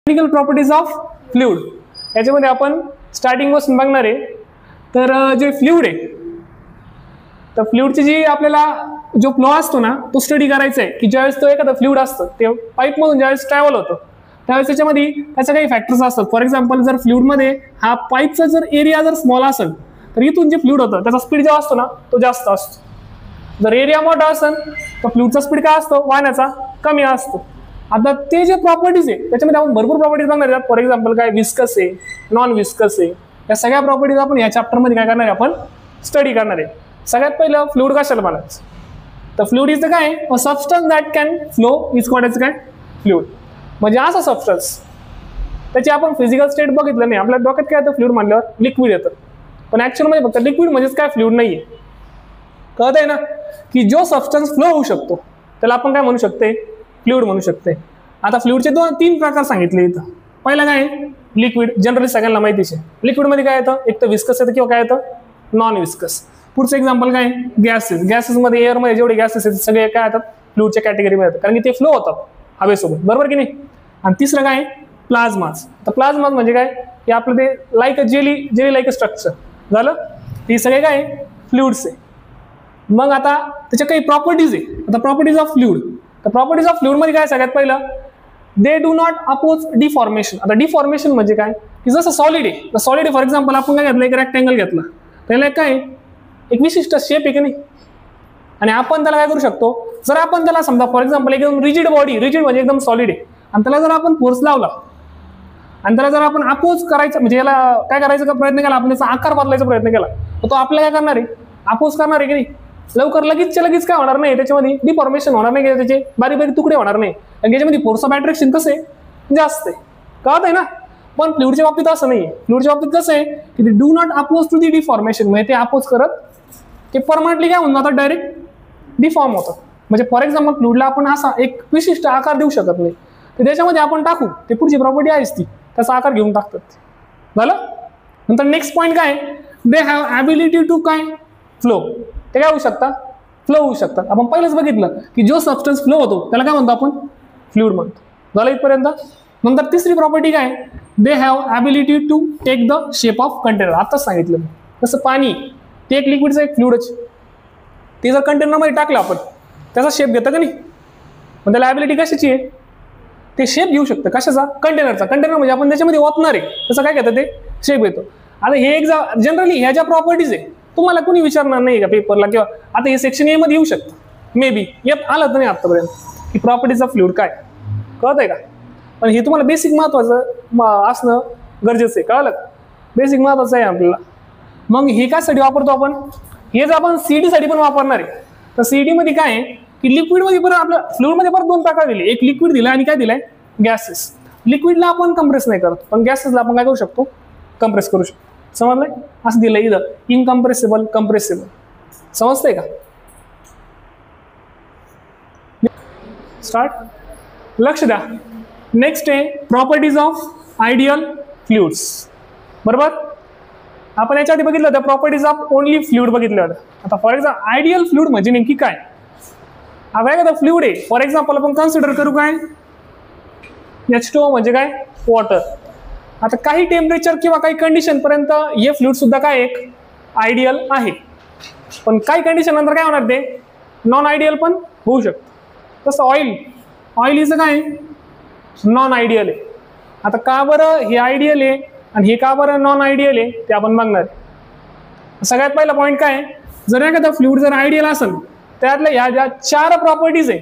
Technical properties of fluid, याच्यामध्ये आपण starting पासून बघणार आहे. तर जे फ्लुइड आहे, तर फ्लुइडची जी आपल्याला जो फ्लो असतो ना, तो स्टडी करायचा आहे की ज्यावेळेस तो एखादा फ्लुइड असतं ते पाईप मधून ज्यावेळेस ट्रॅव्हल होतं त्यावेळेस त्याच्यामध्ये त्याचे काही फॅक्टर्स असतात. फॉर एक्झाम्पल जर फ्लुइडमध्ये हा पाईपचा जर एरिया जर स्मॉल असेल तर इथून जे फ्लुइड होतं त्याचा स्पीड जो असतो ना तो जास्त असतो. जर एरिया मोठा असेल तर फ्लुइडचा स्पीड काय असतो, वाहण्याचा कमी असतो. आता ते जे प्रॉपर्टीज आहे त्याच्यामध्ये आपण भरपूर प्रॉपर्टीज बघणार आहोत. फॉर एक्झाम्पल काय विस्कस आहे, नॉन विस्कस आहे, या सगळ्या प्रॉपर्टीज आपण या चॅप्टरमध्ये काय करणार आहे, आपण स्टडी करणार आहे. सगळ्यात पहिलं फ्लुइड कशाला म्हणायचं, तर फ्लुइड इज काय, अ substance that can flow is called काय फ्लुइड. म्हणजे असा सबस्टन्स त्याची आपण फिजिकल स्टेट बघितलं नाही, आपल्या डोक्यात काय येतं फ्लुइड म्हणल्यावर लिक्विड येतं, पण ऍक्च्युअल मध्ये फक्त लिक्विड म्हणजेच काय फ्लुइड नाहीये. कळत आहे ना, की जो सबस्टन्स फ्लो होऊ शकतो त्याला आपण काय म्हणू शकते, फ्लुइड म्हणू शकते. आता फ्लुइडचे तीन प्रकार सांगितले इथं. पहिला काय लिक्विड, जनरली सगळ्यांना माहितीच आहे. लिक्विड मध्ये काय येतं, एक तर विस्कस येतं किंवा काय येतं नॉन विस्कस. पुढचं एक्झाम्पल काय गॅसेस, गॅसेस मध्ये एअर मध्ये जेवढे गॅसेस आहेत सगळे काय येतात फ्लुइडच्या कॅटेगरीमध्ये येतात, कारण की ते फ्लो होतात हवेसोबत, बरोबर की नाही. आणि तिसरं काय प्लाझ्मास. तर प्लाझ्मास म्हणजे काय की आपलं ते लाईक जेली लाईक स्ट्रक्चर झालं, हे सगळे काय फ्लुइड्स आहे. मग आता त्याच्या काही प्रॉपर्टीज आहे. आता प्रॉपर्टीज ऑफ फ्लुइड, तर प्रॉपर्टीज ऑफ फ्लुइड मध्ये काय सगळ्यात पहिलं, they do not oppose deformation. आता डिफॉर्मेशन म्हणजे काय की जसं सॉलिड आहे, सॉलिड फॉर एक्झाम्पल आपण काय घेतलं, एक रेक्टँगल घेतला, त्याला काय एक विशिष्ट शेप आहे की नाही, आणि आपण त्याला काय करू शकतो, जर आपण त्याला समजा फॉर एक्झाम्पल एकदम रिजिड बॉडी, रिजिड म्हणजे एकदम सॉलिड आहे, आणि त्याला जर आपण फोर्स लावला आणि त्याला जर आपण अपोज करायचं म्हणजे याला काय करायचा प्रयत्न केला, आपण त्याचा आकार बदलायचा प्रयत्न केला, तर तो आपल्याला काय करणार आहे, अपोज करणार आहे की नाही. लवकर लगेच काय होणार नाही, त्याच्यामध्ये डिफॉर्मेशन होणार नाही, त्याचे बारीक बारीक तुकडे होणार नाही, आणि त्याच्यामध्ये फोर्स ऑफ अट्रॅक्शन कसं आहे जास्त आहे, कळत आहे ना. पण फ्लुइडच्या बाबतीत असं नाही. फ्लुइडच्या बाबतीत कसं आहे की ते do not oppose to the deformation, म्हणजे ते अपोज करत ते परमनंटली काय होऊन जातात, डायरेक्ट डिफॉर्म होतात. म्हणजे फॉर एक्झाम्पल फ्लुइडला आपण असा एक विशिष्ट आकार देऊ शकत नाही, तर त्याच्यामध्ये आपण टाकू ते पुढची प्रॉपर्टी आहेच ती त्याचा आकार घेऊन टाकतात. झालं. नंतर नेक्स्ट पॉईंट काय, दे हॅव ॲबिलिटी टू काय फ्लो. ते काय होऊ शकतात, फ्लो होऊ शकतात. आपण पहिलेच बघितलं की जो सबस्टन्स फ्लो होतो त्याला काय म्हणतो आपण, फ्लुइड म्हणतो. झालं इथपर्यंत. नंतर तिसरी प्रॉपर्टी काय, they have ability to take the shape of container. आताच सांगितलं मी, जसं पाणी ते एक लिक्विडचं एक फ्लुइडच, ते जर कंटेनरमध्ये टाकलं आपण त्याचा शेप घेतं का नाही, पण त्याला ॲबिलिटी कशाची आहे, ते शेप घेऊ शकतं. कशाचा, कंटेनरचा. कंटेनर म्हणजे आपण त्याच्यामध्ये ओतणार आहे त्याचं काय घेतं, ते शेप घेतो. आता हे एक जनरली ह्या ज्या प्रॉपर्टीज आहे तुम्हाला कोणी विचारणार नाही का पेपरला, किंवा आता हे सेक्शन ए मध्ये येऊ शकतं, मे बी येत आलं तर नाही आतापर्यंत की प्रॉपर्टीज ऑफ फ्लुइड काय, कळत आहे का. पण हे तुम्हाला बेसिक महत्वाचं असणं गरजेचं आहे, कळलं. बेसिक महत्वाचं आहे आपल्याला. मग हे कायसाठी वापरतो आपण, हे जर आपण सीडी साठी पण वापरणार आहे, तर सीडी मध्ये काय आहे की लिक्विड मध्ये पण आपल्या फ्लुइड मध्ये पण दोन प्रकार दिले, एक लिक्विड दिला आणि काय दिलाय गॅसेस. लिक्विडला आपण कंप्रेस नाही करत, पण गॅसेसला आपण काय करू शकतो, कंप्रेस करू शकतो. समजलंय, असं दिलंय इथं इनकम्प्रेसिबल, कंप्रेसिबल. समजतंय का. स्टार्ट. लक्ष द्या. नेक्स्ट आहे प्रॉपर्टीज ऑफ आयडियल फ्लुइड्स. बरोबर, आपण याच्या आधी बघितलं होतं प्रॉपर्टीज ऑफ ओनली फ्लुइड बघितलं होतं. आता फॉर एक्झाम्पल आयडियल फ्लुइड म्हणजे नेमकी काय. आता एखादा फ्लुइड आहे, फॉर एक्झाम्पल आपण कन्सिडर करू काय H2O म्हणजे काय वॉटर. आता काही टेम्परेचर किंवा काही कंडिशन पर्यंत हे फ्लुइड सुद्धा काय एक आयडियल आहे, पण काही कंडिशन नंतर काय होणार ते नॉन आयडियल पण होऊ शकतं. तसं ऑइल इज काय नॉन आयडियल आहे. आता का बरं हे आयडियल आहे आणि हे का बरं नॉन आयडियल आहे ते आपण बघणार. सगळ्यात पहिला पॉईंट काय, जर एखादा फ्लुइड जर आयडियल असेल त्यातल्या ह्या ज्या 4 प्रॉपर्टीज आहे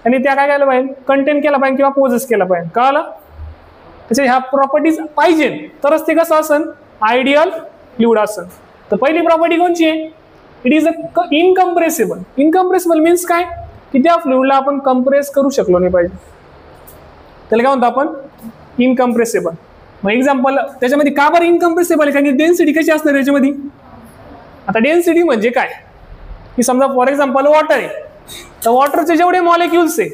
आणि त्या काय केलं पाहिजे, कंटेन केला पाहिजे किंवा पोजेस केला पाहिजे, कळलं. त्याच्या ह्या प्रॉपर्टीज पाहिजे तरच ते कसं असेल आयडियल फ्लुइड असेल. तर पहिली प्रॉपर्टी कोणची आहे, it is a incompressible. Incompressible means काय की त्या फ्लुइडला आपण कंप्रेस करू शकलो नाही पाहिजे, त्याला काय म्हणतो आपण इनकम्प्रेसिबल. मग एक्झाम्पल त्याच्यामध्ये का बरं इनकम्प्रेसिबल आहे, कारण की डेन्सिटी कशी असणार याच्यामध्ये. आता डेन्सिटी म्हणजे काय की समजा फॉर एक्झाम्पल वॉटर आहे, तर वॉटरचे जेवढे मॉलिक्युल्स आहे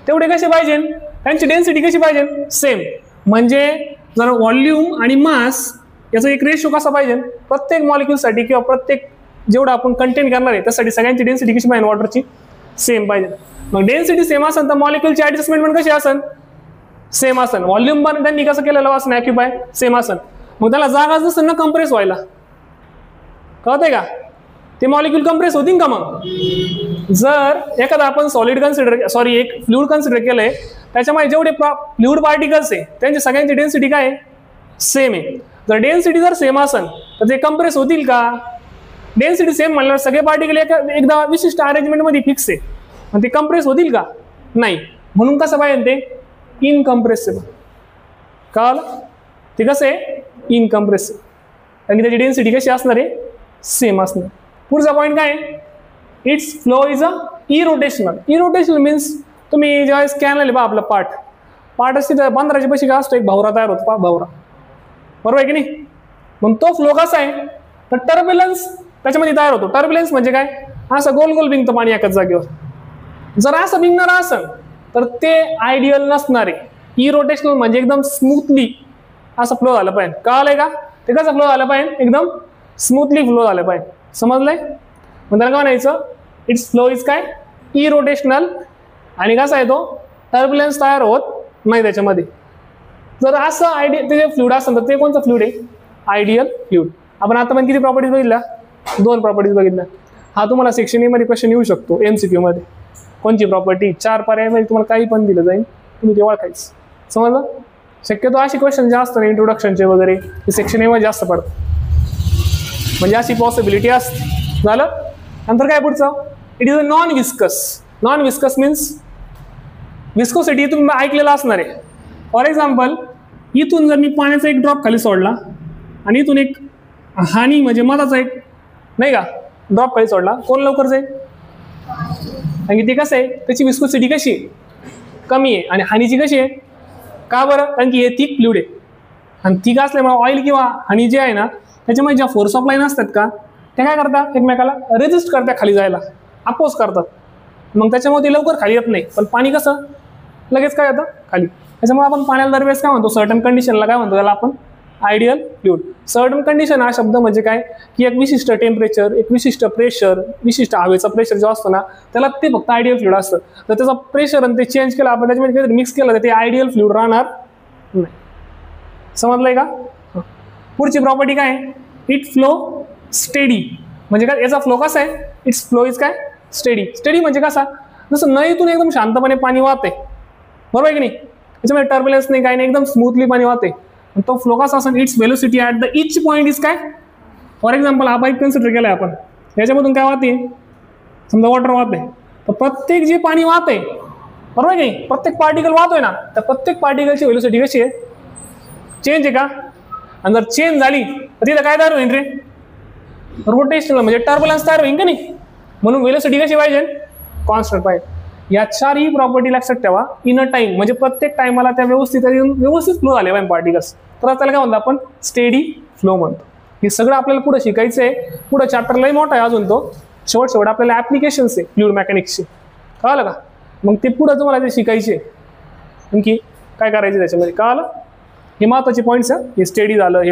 तेवढे कसे पाहिजे, त्यांची डेन्सिटी कशी पाहिजे सेम. म्हणजे जर व्हॉल्यूम आणि मास याचा एक रेशो कसा पाहिजे प्रत्येक मॉलिक्युलसाठी किंवा प्रत्येक जेवढं आपण कंटेन करणार आहे त्यासाठी सगळ्यांची डेन्सिटी कशी पाहिजे वॉटरची सेम पाहिजे. मग डेन्सिटी सेम असेल तर मॉलिक्युलची ऍडजस्टमेंट पण कशी असेल सेम असन. व्हॉल्यूम पण त्यांनी कसं केलेलं असं ऑक्युपाय सेम असन. मग त्याला जागाच नसेल ना कंप्रेस व्हायला. कळतंय का? ते मॉलिक्यूल कंप्रेस होतील का मग? जर एखादा आपण सॉलिड एक फ्लुइड कन्सिडर केलंय, त्याच्यामध्ये जेवढे फ्लुइड पार्टिकल्स आहे त्यांची सगळ्यांची डेन्सिटी काय आहे? सेम आहे. जर डेन्सिटी जर सेम असेल तर ते कंप्रेस होतील का? डेन्सिटी सेम म्हणल्यावर सगळे पार्टिकल एकदा विशिष्ट अरेंजमेंट मध्ये फिक्स आहे, आणि ते कंप्रेस होतील का? नाही. म्हणून कसं पाहिजे ते? इनकम्प्रेसिबल. कळलं? ते कसं आहे? इनकम्प्रेसिबल. कारण की त्याची डेन्सिटी कशी असणार आहे? सेम असणार. पुढचा पॉईंट काय आहे? It's flow is a irrotational. Irrotational means तुम्ही जेव्हा स्कॅन आले बा आपला पार्ट असते तर 15च्या पैसे काय असतो? एक भवरा तयार होतो. भवरा, बरोबर आहे की नाही? मग तो फ्लो कसा आहे? तर टर्ब्युलन्स त्याच्यामध्ये तयार होतो. टर्ब्युलन्स म्हणजे काय? असं गोल गोल बिंगतं पाणी एकाच जागेवर. जर असं बिंगणार असेल तर ते आयडियल नसणार आहे. इरोटेशनल म्हणजे एकदम स्मूथली असं फ्लो झालं पाहिजे. कळलंय का? ते कसं फ्लो झालं पाहिजे? एकदम स्मूथली फ्लो झालं पाहिजे. समजलंय? मग त्याला काय म्हणायचं? इट्स फ्लो इज काय? इरोटेशनल. आणि कसा आहे तो? टर्ब्युलन्स तयार होत नाही त्याच्यामध्ये. जर असं ते जे फ्लुइड असेल तर ते कोणतं फ्लुइड आहे? Ideal fluid. आपण आता पण किती प्रॉपर्टीज बघितल्या? 2 प्रॉपर्टीज बघितल्या. हा तुम्हाला सेक्शन ए मध्ये क्वेश्चन येऊ शकतो MCQ मध्ये. कोणची प्रॉपर्टी? 4 पर्यायामध्ये तुम्हाला काही पण दिलं जाईल, तुम्ही ते ओळखायचं. समजलं? शक्यतो असे क्वेश्चन जास्त नाही इंट्रोडक्शनचे वगैरे ते सेक्शन ए मध्ये जास्त पडतात, म्हणजे अशी पॉसिबिलिटी असते. झालं? नंतर काय पुढचं? It is a non viscous. Non viscous means viscosity तुम्ही ऐकलेलं असणार आहे. फॉर एक्झाम्पल, इथून जर मी पाण्याचा एक ड्रॉप खाली सोडला आणि इथून एक हानी म्हणजे मधाचा एक नाही का ड्रॉप खाली सोडला, कोण लवकर जाईल? आणि ते कसं आहे? त्याची विस्कोसिटी कशी आहे? कमी आहे. आणि हानीची कशी आहे? का बरं? कारण की हे थिक फ्लुइड आहे, आणि थिक असल्यामुळे ऑइल किंवा हानी जे आहे ना त्याच्यामध्ये ज्या फोर्स ऑफ लाईन असतात का ते काय करतात? एकमेकाला रेजिस्ट करतात खाली जायला, अपोज करतात. मग त्याच्यामुळे ते लवकर खाली येत नाही. पण पाणी कसं लगेच काय येतं? खाली. त्याच्यामुळे आपण पाण्याला दरवेळेस काय म्हणतो? सर्टन कंडिशनला काय म्हणतो? त्याला आपण आयडियल फ्लुइड. सर्टन कंडिशन हा शब्द म्हणजे काय? की एक विशिष्ट टेम्परेचर, एक विशिष्ट प्रेशर, विशिष्ट हवेचा प्रेशर जो असतो ना त्याला ते फक्त आयडियल फ्लुइड असतं. तर त्याचा प्रेशर आणि ते चेंज केलं आपण त्याच्यामध्ये काहीतरी मिक्स केलं तर ते आयडियल फ्लुइड राहणार नाही. समजलंय का? पुढची प्रॉपर्टी काय आहे? It flow steady. म्हणजे काय? याचा फ्लो कसा आहे? इट्स फ्लो इज काय? स्टेडी. स्टेडी म्हणजे कसा? जसं नळीतून एकदम शांतपणे पाणी वाहते, बरोबर आहे की नाही? त्याच्यामध्ये टर्ब्युलन्स नाही, काही नाही, एकदम स्मूथली पाणी वाहते. तो फ्लो कसा असेल? It's velocity at the each point is काय? फॉर एक्झाम्पल हा पाईप कन्सिडर केलाय आपण, याच्यामधून काय वाहते? समजा वॉटर वाहते, तर प्रत्येक जे पाणी वाहते, बरोबर आहे की प्रत्येक पार्टिकल वाहतोय ना, तर प्रत्येक पार्टिकलची व्हेलोसिटी कशी आहे? चेंज आहे का? आणि जर चेंज झाली तर तिथं काय तयार होईल रे? रोटेशनल म्हणजे टर्ब्युलन्स तयार होईल का नाही? म्हणून व्हेलोसिटी कशी पाहिजे? कॉन्स्टंट पाहिजे. या 4ही प्रॉपर्टी लक्षात ठेवा. इन अ टाइम म्हणजे प्रत्येक टाइमला त्या व्यवस्थित फ्लो झाले पाहिजे पार्टिकल्स, तर त्याला काय म्हणतो आपण? स्टेडी फ्लो म्हणतो. हे सगळं आपल्याला पुढे शिकायचं आहे. पुढे चॅप्टर लई मोठा आहे अजून, तो शेवट आपल्याला ऍप्लिकेशन्स आहे फ्लुइड मेकॅनिक्सचे. कळलं का? मग ते पुढे तुम्हाला ते शिकायचे आणखी काय करायचे त्याच्यामध्ये. कळलं? हे महत्वाचे पॉईंट्स आहे. हे स्टेडी झालं, हे